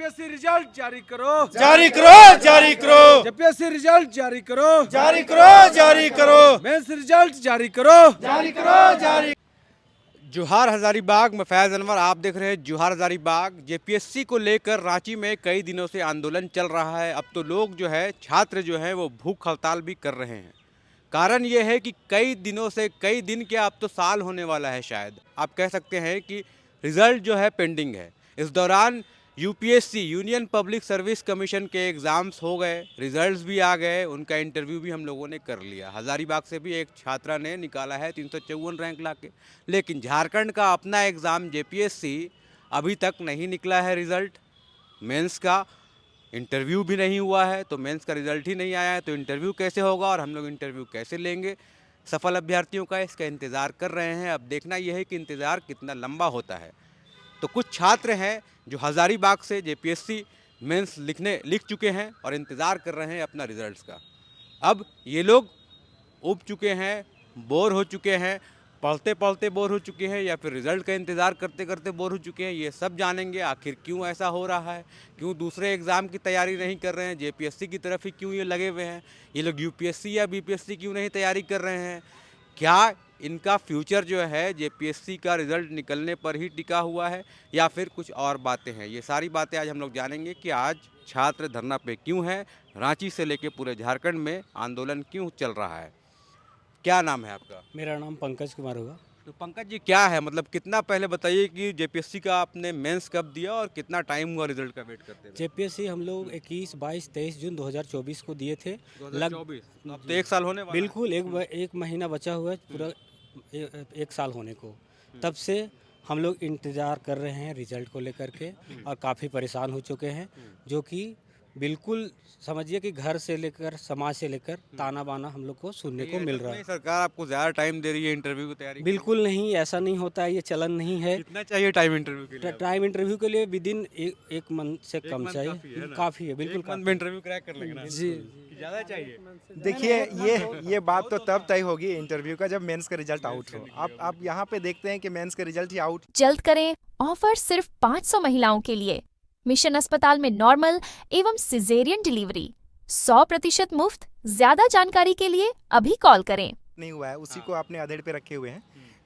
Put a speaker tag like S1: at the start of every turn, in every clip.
S1: JPSC result जारी करो,
S2: जारी करो, जारी करो,
S1: जेपीएससी रिजल्ट जारी करो,
S2: जारी करो, जारी करो,
S1: मेंस रिजल्ट जारी करो,
S2: जारी करो, जारी।
S3: जोहार हजारीबाग में फैज़ अनवर आप देख रहे हैं जोहार हजारीबाग। जेपीएससी को लेकर रांची में कई दिनों से आंदोलन चल रहा है। अब तो लोग जो है छात्र जो है वो भूख हड़ताल भी कर रहे हैं। कारण ये है कि कई दिनों से, कई दिन क्या, अब तो साल होने वाला है शायद, आप कह सकते हैं कि रिज़ल्ट जो है पेंडिंग है। इस दौरान UPSC union public service commission के एग्ज़ाम्स हो गए, रिज़ल्ट्स भी आ गए, उनका इंटरव्यू भी हम लोगों ने कर लिया। हज़ारीबाग से भी एक छात्रा ने निकाला है 354 रैंक लाके। लेकिन झारखंड का अपना एग्ज़ाम जेपीएससी अभी तक नहीं निकला है रिज़ल्ट। मेंस का इंटरव्यू भी नहीं हुआ है, तो मेंस का रिज़ल्ट ही नहीं आया है, तो इंटरव्यू कैसे होगा और हम लोग इंटरव्यू कैसे लेंगे? सफल अभ्यर्थियों का इसका इंतज़ार कर रहे हैं। अब देखना यह है कि इंतज़ार कितना लंबा होता है। तो कुछ छात्र हैं जो हज़ारीबाग से जेपीएससी मेंस लिख चुके हैं और इंतज़ार कर रहे हैं अपना रिज़ल्ट्स का। अब ये लोग ऊब चुके हैं, बोर हो चुके हैं, पढ़ते पढ़ते बोर हो चुके हैं, या फिर रिज़ल्ट का इंतज़ार करते करते बोर हो चुके हैं। ये सब जानेंगे आखिर क्यों ऐसा हो रहा है, क्यों दूसरे एग्ज़ाम की तैयारी नहीं कर रहे हैं, जेपीएससी की तरफ ही क्यों ये लगे हुए हैं, ये लोग यूपीएससी या बीपीएससी क्यों नहीं तैयारी कर रहे हैं, क्या इनका फ्यूचर जो है जेपीएससी का रिज़ल्ट निकलने पर ही टिका हुआ है या फिर कुछ और बातें हैं। ये सारी बातें आज हम लोग जानेंगे कि आज छात्र धरना पे क्यों है, रांची से लेके पूरे झारखंड में आंदोलन क्यों चल रहा है। क्या नाम है आपका?
S4: मेरा नाम पंकज कुमार हुआ।
S3: तो पंकज जी, क्या है मतलब, कितना पहले बताइए कि जेपीएससी का आपने मेंस कब दिया और कितना टाइम हुआ रिजल्ट का वेट करते हुए?
S4: जेपीएससी हम लोग 21, 22, 23 जून 2024 को दिए थे।
S3: 2024, तो अब तो एक साल होने वाला है।
S4: बिल्कुल एक महीना बचा हुआ है पूरा एक साल होने को। तब से हम लोग इंतज़ार कर रहे हैं रिजल्ट को लेकर के और काफ़ी परेशान हो चुके हैं, जो कि बिल्कुल समझिए कि घर से लेकर समाज से लेकर ताना बाना हम लोग को सुनने को मिल रहा है।
S3: सरकार आपको ज़्यादा टाइम दे रही है इंटरव्यू की तैयारी?
S4: बिल्कुल नहीं, ऐसा नहीं होता है, ये चलन नहीं है।
S3: कितना चाहिए टाइम इंटरव्यू के लिए?
S4: टाइम इंटरव्यू के लिए विदिन एक मंथ से कम
S3: month काफ़ी है
S4: चाहिए।
S3: ना?
S4: काफ़ी है, बिल्कुल
S3: एक मंथ में इंटरव्यू क्रैक कर लेंगे ना?
S4: जी।
S3: कि ज़्यादा चाहिए?
S2: देखिए, ये बात तो तब तय होगी इंटरव्यू का जब मेंस का रिजल्ट आउट हो। आप यहाँ पे देखते हैं कि मेंस का रिजल्ट ही आउट।
S5: जल्द करें, ऑफर सिर्फ 500 महिलाओं के लिए। मिशन अस्पताल में नॉर्मल एवं सिजेरियन डिलीवरी 100% मुफ्त। ज्यादा जानकारी के लिए अभी कॉल करें।
S2: नहीं हुआ है, उसी को आपने अधेड़ पे रखे हुए हैं।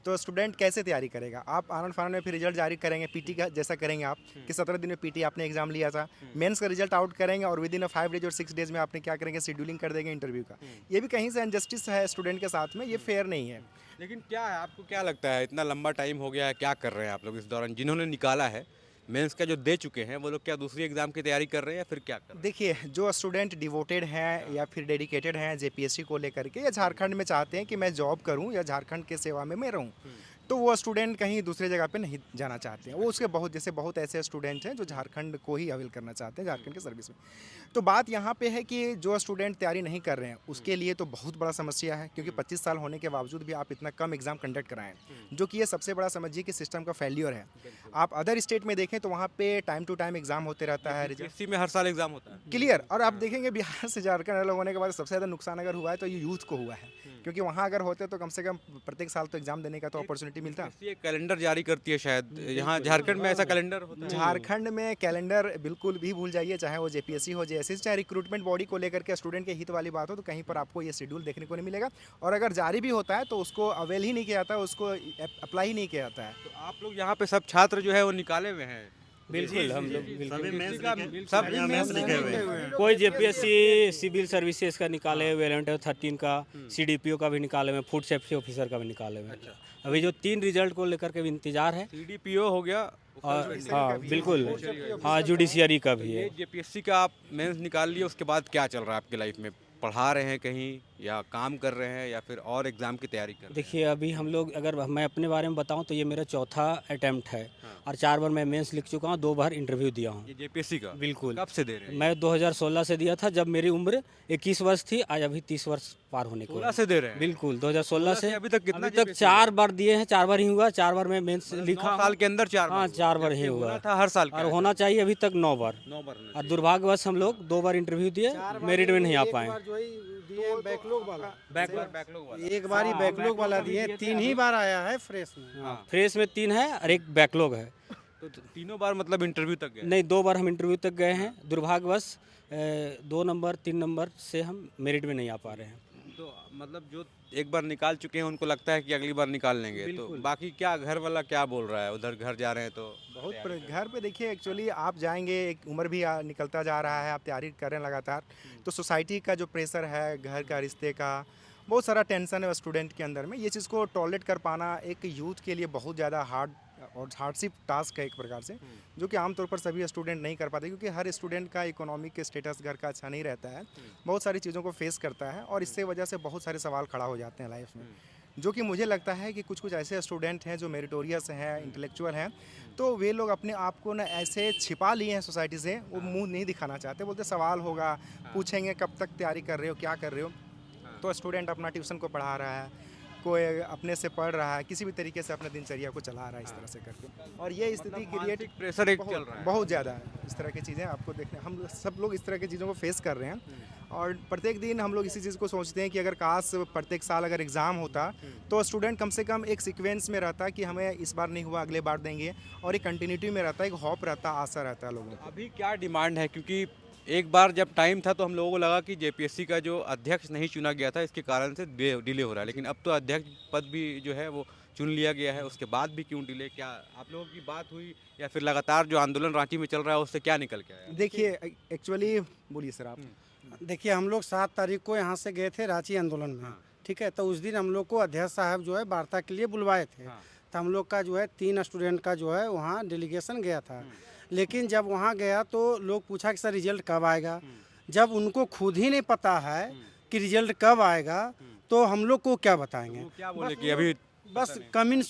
S2: तो स्टूडेंट कैसे तैयारी करेगा? आप आनंद फानंद में फिर रिजल्ट जारी करेंगे, पीटी का जैसा करेंगे आप कि 17 दिन में पीटी आपने एग्जाम लिया था, मेंस का रिजल्ट आउट करेंगे और विद इन 5 डेज और 6 डेज में आपने क्या करेंगे, शेड्यूलिंग कर देंगे इंटरव्यू का। ये भी कहीं से अनजस्टिस है स्टूडेंट के साथ में, ये फेयर नहीं है।
S3: लेकिन क्या है, आपको क्या लगता है, इतना लंबा टाइम हो गया है, क्या कर रहे हैं आप लोग इस दौरान? जिन्होंने निकाला है मेंस का, जो दे चुके हैं, वो लोग क्या दूसरी एग्जाम की तैयारी कर रहे हैं या फिर क्या कर रहे हैं?
S2: देखिए, जो स्टूडेंट डिवोटेड हैं या फिर डेडिकेटेड हैं जेपीएससी को लेकर के, या झारखंड में चाहते हैं कि मैं जॉब करूं या झारखंड के सेवा में मैं रहूं, तो वो स्टूडेंट कहीं दूसरे जगह पे नहीं जाना चाहते हैं। वो उसके बहुत ऐसे स्टूडेंट हैं जो झारखंड को ही अवेल करना चाहते हैं, झारखंड के सर्विस में। तो बात यहाँ पे है कि जो स्टूडेंट तैयारी नहीं कर रहे हैं उसके लिए तो बहुत बड़ा समस्या है, क्योंकि 25 साल होने के बावजूद भी आप इतना कम एग्जाम कंडक्ट कराएं, जो कि ये सबसे बड़ा समझिए कि सिस्टम का फेल्योर है। आप अदर स्टेट में देखें तो वहाँ पे टाइम टू टाइम एग्जाम होते रहता है,
S3: जेपीएससी में हर साल एग्जाम होता है
S2: क्लियर। और आप देखेंगे बिहार से झारखंड अलग होने के बाद सबसे ज़्यादा नुकसान अगर हुआ है तो ये यूथ को हुआ है, क्योंकि वहाँ अगर होते तो कम से कम प्रत्येक साल तो एग्जाम देने का तो अपॉर्चुनिटी मिलता।
S3: ये कैलेंडर जारी करती है शायद, यहाँ झारखंड में ऐसा कैलेंडर होता है?
S2: झारखंड में कैलेंडर बिल्कुल भी भूल जाइए, चाहे वो जेपीएससी हो, जेएसएससी, चाहे रिक्रूटमेंट बॉडी को लेकर के स्टूडेंट के हित वाली बात हो, तो कहीं पर आपको ये शेड्यूल देखने को नहीं मिलेगा। और अगर जारी भी होता है तो उसको अवेल ही नहीं किया जाता है, उसको अप्लाई ही नहीं किया जाता है।
S3: तो आप लोग यहाँ पे सब छात्र जो है वो निकाले हुए हैं?
S4: बिल्कुल हम लोग बिल्कुल
S3: सब मेंस लिखे हुए हैं।
S4: कोई जेपीएससी सिविल सर्विसेज का निकाले हुए, 11-13 का, सीडीपीओ का भी निकाले हुए, फूड सेफ्टी ऑफिसर का भी निकाले हुए। अभी जो 3 रिजल्ट को लेकर के भी इंतजार है।
S3: सीडीपीओ हो गया
S4: और हाँ बिल्कुल, हाँ जुडिशियरी का भी है।
S3: जेपीएससी का आप मेंस निकाल लिए, उसके बाद क्या चल रहा है आपकी लाइफ में? पढ़ा रहे हैं कहीं या काम कर रहे हैं या फिर और एग्जाम की तैयारी कर रहे हैं?
S4: देखिए, अभी हम लोग, अगर मैं अपने बारे में बताऊं तो ये मेरा चौथा अटेम्प्ट है। और 4 बार मैं मेंस लिख चुका हूँ, 2 बार इंटरव्यू दिया हूँ।
S3: ये जेपीएससी का
S4: बिल्कुल।
S3: कब से दे रहे हैं?
S4: मैं 2016 से दिया था, जब मेरी उम्र 21 वर्ष थी। आज अभी 30 वर्ष पार होने को
S3: 16 से दे रहे हैं?
S4: बिल्कुल, 2016 से
S3: अभी तक कितना?
S4: अभी तक 4 बार दिए हैं, 4 बार ही हुआ। 4 बार मैं मेंस लिखा
S3: 9 साल के अंदर 4
S4: हाँ, 4 बार ही हुआ
S3: था हर साल
S4: और होना चाहिए अभी तक 9 बार।
S3: 9 बार
S4: और दुर्भाग्यवश हम लोग 2 बार इंटरव्यू दिए, मेरिट में नहीं आ पाए।
S1: बैकलॉग वाला,
S3: एक
S1: बार ही बैकलॉग वाला दिए, 3 ही बार आया है फ्रेश में।
S4: फ्रेश में 3 है और एक बैकलॉग है।
S3: तो तीनों बार मतलब इंटरव्यू तक गए?
S4: नहीं, 2 बार हम इंटरव्यू तक गए हैं। दुर्भाग्यवश 2 नंबर 3 नंबर से हम मेरिट में नहीं आ पा रहे हैं।
S3: तो मतलब जो एक बार निकाल चुके हैं उनको लगता है कि अगली बार निकाल लेंगे, तो बाकी क्या घर वाला क्या बोल रहा है, उधर घर जा रहे हैं तो
S2: बहुत घर पे देखिए, एक्चुअली आप जाएंगे, एक उम्र भी निकलता जा रहा है, आप तैयारी कर रहे हैं लगातार, तो सोसाइटी का जो प्रेशर है, घर का, रिश्ते का, बहुत सारा टेंशन है स्टूडेंट के अंदर में। ये चीज़ को टॉलरेट कर पाना एक यूथ के लिए बहुत ज़्यादा हार्ड और हार्डशिप टास्क है एक प्रकार से, जो कि आमतौर पर सभी स्टूडेंट नहीं कर पाते, क्योंकि हर स्टूडेंट का इकोनॉमिक स्टेटस घर का अच्छा नहीं रहता है, बहुत सारी चीज़ों को फेस करता है, और इससे वजह से बहुत सारे सवाल खड़ा हो जाते हैं लाइफ में। जो कि मुझे लगता है कि कुछ कुछ ऐसे स्टूडेंट हैं जो मेरिटोरियस हैं, इंटेलेक्चुअल हैं, तो वे लोग अपने आप को ना ऐसे छिपा लिए हैं सोसाइटी से, वो मुंह नहीं दिखाना चाहते, बोलते सवाल होगा, पूछेंगे कब तक तैयारी कर रहे हो, क्या कर रहे हो। तो स्टूडेंट अपना ट्यूशन को पढ़ा रहा है, कोई अपने से पढ़ रहा है, किसी भी तरीके से अपने दिनचर्या को चला रहा है इस तरह से करके, और ये स्थिति क्रिएट
S3: प्रेशर एक चल रहा है
S2: बहुत ज़्यादा है। इस तरह की चीज़ें आपको देखने, हम सब लोग इस तरह की चीज़ों को फेस कर रहे हैं, और प्रत्येक दिन हम लोग इसी चीज़ को सोचते हैं कि अगर काश प्रत्येक साल अगर एग्ज़ाम होता तो स्टूडेंट कम से कम एक सीक्वेंस में रहता कि हमें इस बार नहीं हुआ अगले बार देंगे, और एक कंटिन्यूटी में रहता, एक होप रहता, आशा रहता है लोगों को।
S3: अभी क्या डिमांड है, क्योंकि एक बार जब टाइम था तो हम लोगों को लगा कि जेपीएससी का जो अध्यक्ष नहीं चुना गया था, इसके कारण से डिले हो रहा है, लेकिन अब तो अध्यक्ष पद भी जो है वो चुन लिया गया है, उसके बाद भी क्यों डिले? क्या आप लोगों की बात हुई, या फिर लगातार जो आंदोलन रांची में चल रहा है उससे क्या निकल के आया?
S2: देखिए, एक्चुअली बोलिए सर आप।
S6: देखिए, हम लोग 7 तारीख को यहाँ से गए थे रांची आंदोलन में, ठीक है। तो उस दिन हम लोग को अध्यक्ष साहब जो है वार्ता के लिए बुलवाए थे, तो हम लोग का जो है 3 स्टूडेंट का जो है वहाँ डेलीगेशन गया था। लेकिन जब वहाँ गया तो लोग पूछा कि सर रिजल्ट कब आएगा। जब उनको खुद ही नहीं पता है कि रिजल्ट कब आएगा, तो हम लोग को क्या बताएंगे?
S3: वो क्या बोले कि अभी
S6: बस कमिंग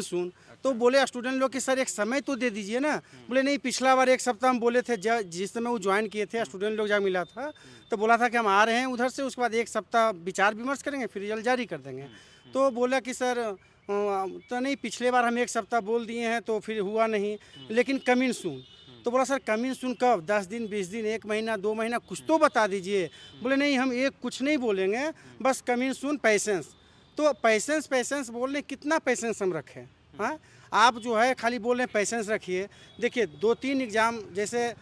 S6: सून। तो बोले स्टूडेंट लोग कि सर एक समय तो दे दीजिए ना। बोले नहीं, पिछला बार 1 सप्ताह हम बोले थे, जिस समय वो ज्वाइन किए थे स्टूडेंट लोग जब मिला था तो बोला था कि हम आ रहे हैं उधर से, उसके बाद 1 सप्ताह विचार विमर्श करेंगे, फिर रिजल्ट जारी कर देंगे। तो बोला कि सर तो नहीं, पिछले बार हम 1 सप्ताह बोल दिए हैं तो फिर हुआ नहीं, लेकिन कमिंग सून। तो बोला सर कमिंग सून कब? 10 दिन, 20 दिन, 1 महीना, 2 महीना, कुछ तो बता दीजिए। बोले नहीं, हम कुछ नहीं बोलेंगे, बस कमिंग सून, पैसेंस। तो पैसेंस बोल रहे, कितना पैसेंस हम रखें? हाँ, आप जो है खाली बोल रहे हैं पैसेंस रखिए। देखिए 2-3 एग्ज़ाम जैसे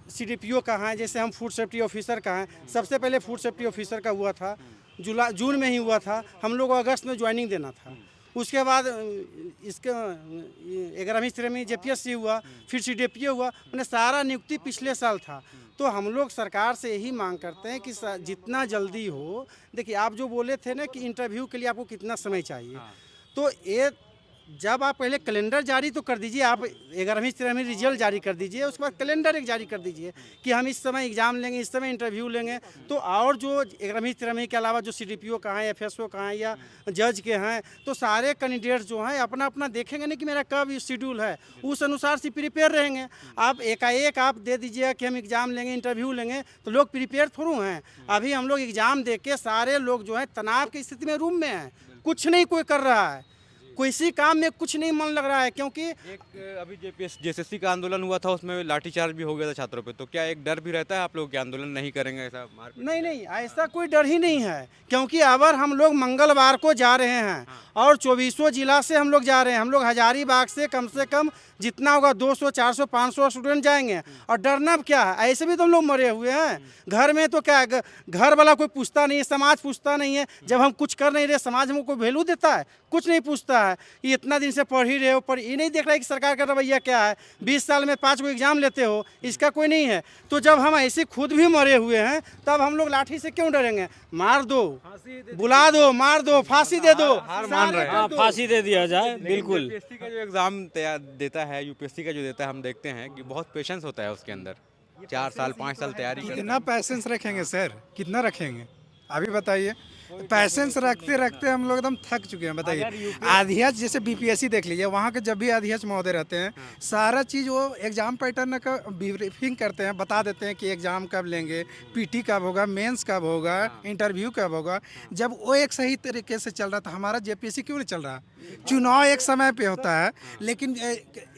S6: CDPO का है, जैसे हम फूड सेफ्टी ऑफिसर का है, सबसे पहले फूड सेफ्टी ऑफिसर का हुआ था, जून में ही हुआ था, हम लोग को अगस्त में ज्वाइनिंग देना था। उसके बाद इसके 11वीं 13वीं JPSC हुआ, फिर CDPO हुआ, मैंने सारा नियुक्ति पिछले साल था। तो हम लोग सरकार से यही मांग करते हैं कि जितना जल्दी हो, देखिए आप जो बोले थे ना कि इंटरव्यू के लिए आपको कितना समय चाहिए, तो ये जब आप पहले कैलेंडर जारी तो कर दीजिए, आप 11वीं 13वीं रिजल्ट जारी कर दीजिए, उसके बाद कैलेंडर एक जारी कर दीजिए कि हम इस समय एग्ज़ाम लेंगे, इस समय इंटरव्यू लेंगे। तो और जो 11वीं 13वीं के अलावा जो CDPO का है, FSO का है, या जज के हैं, तो सारे कैंडिडेट्स जो हैं अपना अपना देखेंगे नहीं कि मेरा कब शेड्यूल है, उस अनुसार से प्रिपेयर रहेंगे। आप एकाएक आप दे दीजिएगा कि हम एग्ज़ाम लेंगे, इंटरव्यू लेंगे, तो लोग प्रिपेयर थोड़ू हैं। अभी हम लोग एग्ज़ाम दे के सारे लोग जो है तनाव की स्थिति में रूम में हैं, कुछ नहीं कोई कर रहा है, किसी काम में कुछ नहीं मन लग रहा है। क्योंकि
S3: एक अभी JSSC का आंदोलन हुआ था, उसमें लाठीचार्ज भी हो गया था छात्रों पे, तो क्या एक डर भी रहता है आप लोग कि आंदोलन नहीं करेंगे, ऐसा मारपीट?
S6: नहीं, ऐसा कोई डर ही नहीं है, क्योंकि अगर हम लोग मंगलवार को जा रहे हैं और 24 जिला से हम लोग जा रहे हैं, हम लोग हजारीबाग से कम जितना होगा 200, 400, 500 स्टूडेंट जाएंगे, और डरना क्या है? ऐसे भी तो हम लोग मरे हुए हैं। घर में तो क्या है, घर वाला कोई पूछता नहीं है, समाज पूछता नहीं है। जब हम कुछ कर नहीं रहे, समाज हमको कोई वैल्यू देता है? कुछ नहीं पूछता है। ये इतना दिन से पढ़ ही रहे हो, पर ये नहीं देख रहा है कि सरकार का रवैया क्या है। 20 साल में 5 को एग्जाम लेते हो, इसका कोई नहीं है। तो जब हम ऐसे खुद भी मरे हुए हैं, तब हम लोग लाठी से क्यों डरेंगे? मार दो, बुला दो, मार दो, फांसी दे दो,
S3: हार मान रहे हैं।
S4: हाँ, फांसी दे दिया जाए, बिल्कुल।
S3: JPSC का जो एग्ज़ाम देता है, UPSC का जो देता है, हम देखते हैं कि बहुत पेशेंस होता है उसके अंदर। 4 साल 5 साल तैयारी करते हैं।
S7: कितना पैसेंस रखेंगे सर? कितना रखेंगे अभी बताइए? पैसेंस रखते रखते हम लोग एकदम थक चुके हैं। बताइए, अध्यक्ष जैसे BPSC देख लीजिए, वहाँ के जब भी अध्यक्ष महोदय रहते हैं, सारा चीज़ वो एग्ज़ाम पैटर्न का ब्रीफिंग करते हैं, बता देते हैं कि एग्ज़ाम कब लेंगे, PT कब होगा, मेंस कब होगा, इंटरव्यू कब होगा। जब वो एक सही तरीके से चल रहा था, हमारा JPSC क्यों नहीं चल रहा? चुनाव एक समय पे होता है, लेकिन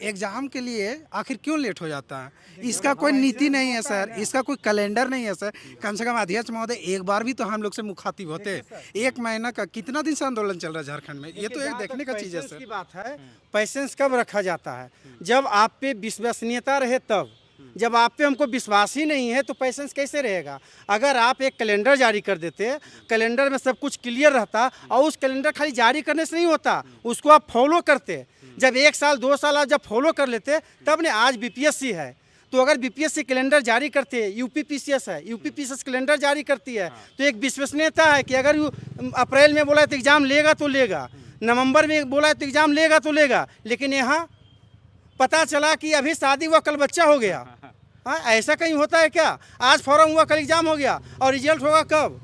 S7: एग्ज़ाम के लिए आखिर क्यों लेट हो जाता है? इसका कोई नीति नहीं है सर, इसका कोई कैलेंडर नहीं है सर। कम से कम अध्यक्ष महोदय एक बार भी तो हम लोग से मुखातिब होते। एक महीना का कितना दिन से आंदोलन चल रहा है झारखंड में, ये तो एक देखने का चीज़ है
S6: पैसेंस
S7: सर।
S6: की बात है, पैसेंस कब रखा जाता है? जब आप पे विश्वसनीयता रहे तब। जब आप पे हमको विश्वास ही नहीं है तो पैसेंस कैसे रहेगा? अगर आप एक कैलेंडर जारी कर देते, कैलेंडर में सब कुछ क्लियर रहता, और उस कैलेंडर खाली जारी करने से नहीं होता, उसको आप फॉलो करते। जब 1 साल 2 साल आप जब फॉलो कर लेते तब ने आज बीपीएससी है। तो अगर बीपीएससी कैलेंडर जारी करते, यूपीपीसीएस है, यूपीपीसीएस कैलेंडर जारी करती है, तो एक विश्वसनीयता है कि अगर अप्रैल में बोला तो एग्ज़ाम लेगा तो लेगा, नवंबर में बोला तो एग्ज़ाम लेगा तो लेगा। लेकिन यहाँ पता चला कि अभी शादी हुआ कल बच्चा हो गया। हाँ, ऐसा कहीं होता है क्या? आज फॉर्म हुआ कल एग्ज़ाम हो गया, और रिजल्ट होगा कब?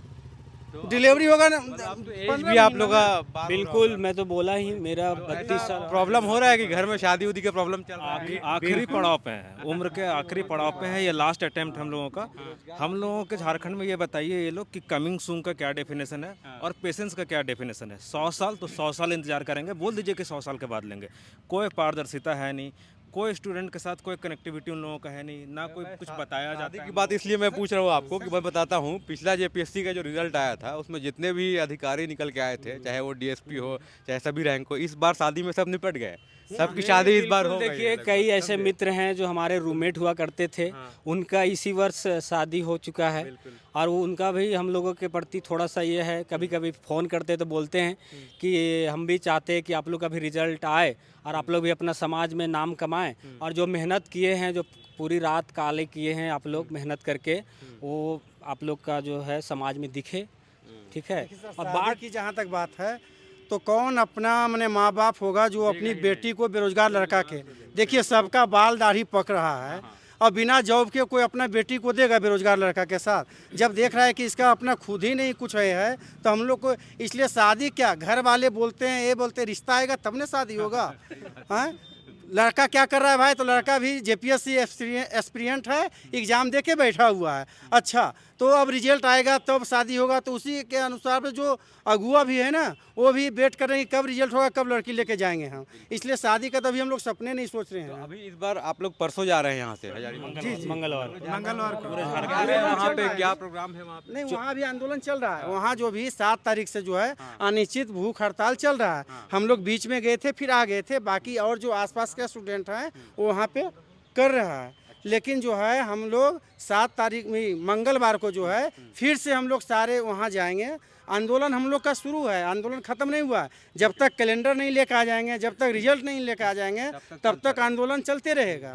S6: डिलीवरी होगा ना
S3: एज भी आप लोग का
S4: बिल्कुल, मैं तो बोला ही, मेरा 32 साल।
S3: प्रॉब्लम हो रहा है कि घर में शादी उदी का प्रॉब्लम चल रहा है?
S8: आखिरी पड़ाव पे हैं, उम्र के आखिरी पड़ाव पे हैं, ये लास्ट अटेम्प्ट हम लोगों का। हम लोगों के झारखंड में ये बताइए ये लोग कि कमिंग सून का क्या डेफिनेशन है और पेशेंस का क्या डेफिनेशन है। 100 साल तो 100 साल इंतजार करेंगे, बोल दीजिए कि 100 साल के बाद लेंगे। कोई पारदर्शिता है नहीं, कोई स्टूडेंट के साथ कोई कनेक्टिविटी उन लोगों का है नहीं, ना कोई कुछ बताया जाता
S3: की
S8: है।
S3: बात इसलिए मैं पूछ रहा हूँ आपको कि मैं बताता हूँ, पिछला जेपीएससी का जो रिजल्ट आया था उसमें जितने भी अधिकारी निकल के आए थे, चाहे वो डीएसपी हो चाहे सभी रैंक हो, इस बार शादी में सब निपट गए। सबकी शादी इस बार हो गई।
S4: देखिए, कई ऐसे मित्र हैं जो हमारे रूममेट हुआ करते थे, उनका इसी वर्ष शादी हो चुका है, और वो उनका भी हम लोगों के प्रति थोड़ा सा ये है, कभी कभी फ़ोन करते तो बोलते हैं कि हम भी चाहते हैं कि आप लोग का भी रिजल्ट आए और आप लोग भी अपना समाज में नाम कमाएं, और जो मेहनत किए हैं, जो पूरी रात काले किए हैं आप लोग मेहनत करके, वो आप लोग का जो है समाज में दिखे। ठीक है। और
S6: बात की जहाँ तक बात है, तो कौन अपना मैंने माँ बाप होगा जो अपनी बेटी को बेरोजगार लड़का के, देखिए सबका बाल दाढ़ी पक रहा है, और बिना जॉब के कोई अपना बेटी को देगा बेरोजगार लड़का के साथ? जब देख रहा है कि इसका अपना खुद ही नहीं कुछ है तो हम लोग को इसलिए शादी क्या, घर वाले बोलते हैं, ये बोलते हैं रिश्ता आएगा तब ना शादी होगा। हाँ, लड़का क्या कर रहा है भाई? तो लड़का भी जेपीएससी एस्पिरेंट है, एग्ज़ाम दे के बैठा हुआ है। अच्छा, तो अब रिजल्ट आएगा तब शादी होगा, तो उसी के अनुसार में जो अगुआ भी है ना, वो भी वेट कर रहे हैं कब रिजल्ट होगा, कब लड़की लेके जाएंगे हम। इसलिए शादी का तो अभी हम लोग सपने नहीं सोच रहे हैं।
S3: अभी इस बार आप लोग परसों जा रहे हैं यहाँ से
S4: मंगलवार
S7: मंगलवार
S3: वहाँ पे क्या प्रोग्राम है वहाँ पे?
S6: नहीं, वहाँ भी आंदोलन चल रहा है। वहाँ जो भी 7 तारीख से जो है अनिश्चित भूख हड़ताल चल रहा है। हम लोग बीच में गए थे, फिर आ गए थे, बाकी और जो आसपास के स्टूडेंट हैं वो वहाँ पे कर रहा है। लेकिन जो है हम लोग 7 तारीख में मंगलवार को जो है फिर से हम लोग सारे वहाँ जाएंगे। आंदोलन हम लोग का शुरू है, आंदोलन ख़त्म नहीं हुआ है। जब तक कैलेंडर नहीं लेकर आ जाएंगे, जब तक रिजल्ट नहीं लेकर आ जाएंगे, तब तक आंदोलन चलते रहेगा।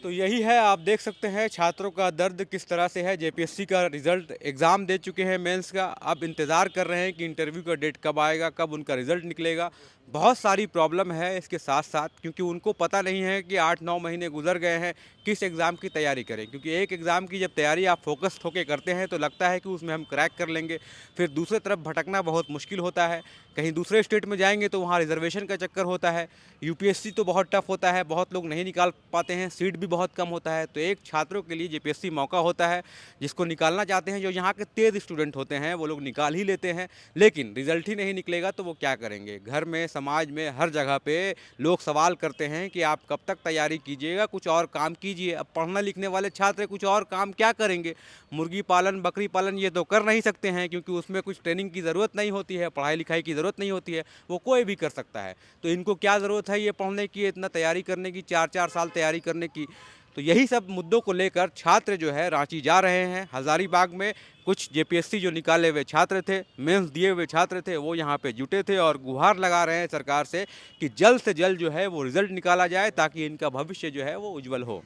S3: तो यही है, आप देख सकते हैं छात्रों का दर्द किस तरह से है। जेपीएससी का रिजल्ट एग्ज़ाम दे चुके हैं मेंस का, अब इंतज़ार कर रहे हैं कि इंटरव्यू का डेट कब आएगा, कब उनका रिजल्ट निकलेगा। बहुत सारी प्रॉब्लम है इसके साथ साथ, क्योंकि उनको पता नहीं है कि 8-9 महीने गुजर गए हैं, किस एग्ज़ाम की तैयारी करें। क्योंकि एक एग्ज़ाम की जब तैयारी आप फोकस्ड होकर करते हैं तो लगता है कि उसमें हम क्रैक कर लेंगे, फिर दूसरे तरफ भटकना बहुत मुश्किल होता है। कहीं दूसरे स्टेट में जाएंगे तो वहाँ रिजर्वेशन का चक्कर होता है। यूपीएससी तो बहुत टफ होता है, बहुत लोग नहीं निकाल पाते हैं, सीट भी बहुत कम होता है। तो एक छात्रों के लिए जेपीएससी मौका होता है, जिसको निकालना चाहते हैं। जो यहाँ के तेज़ स्टूडेंट होते हैं वो लोग निकाल ही लेते हैं, लेकिन रिजल्ट ही नहीं निकलेगा तो वो क्या करेंगे? घर में, समाज में, हर जगह पे लोग सवाल करते हैं कि आप कब तक तैयारी कीजिएगा, कुछ और काम कीजिए। अब पढ़ने लिखने वाले छात्र कुछ और काम क्या करेंगे? मुर्गी पालन, बकरी पालन ये तो कर नहीं सकते हैं, क्योंकि उसमें कुछ ट्रेनिंग की ज़रूरत नहीं होती है, पढ़ाई लिखाई की ज़रूरत नहीं होती है, वो कोई भी कर सकता है। तो इनको क्या ज़रूरत है ये पढ़ने की, इतना तैयारी करने की, 4-4 साल तैयारी करने की? तो यही सब मुद्दों को लेकर छात्र जो है रांची जा रहे हैं। हज़ारीबाग में कुछ जेपीएससी जो निकाले हुए छात्र थे, मेंस दिए हुए छात्र थे, वो यहाँ पे जुटे थे और गुहार लगा रहे हैं सरकार से कि जल्द से जल्द जो है वो रिज़ल्ट निकाला जाए, ताकि इनका भविष्य जो है वो उज्जवल हो।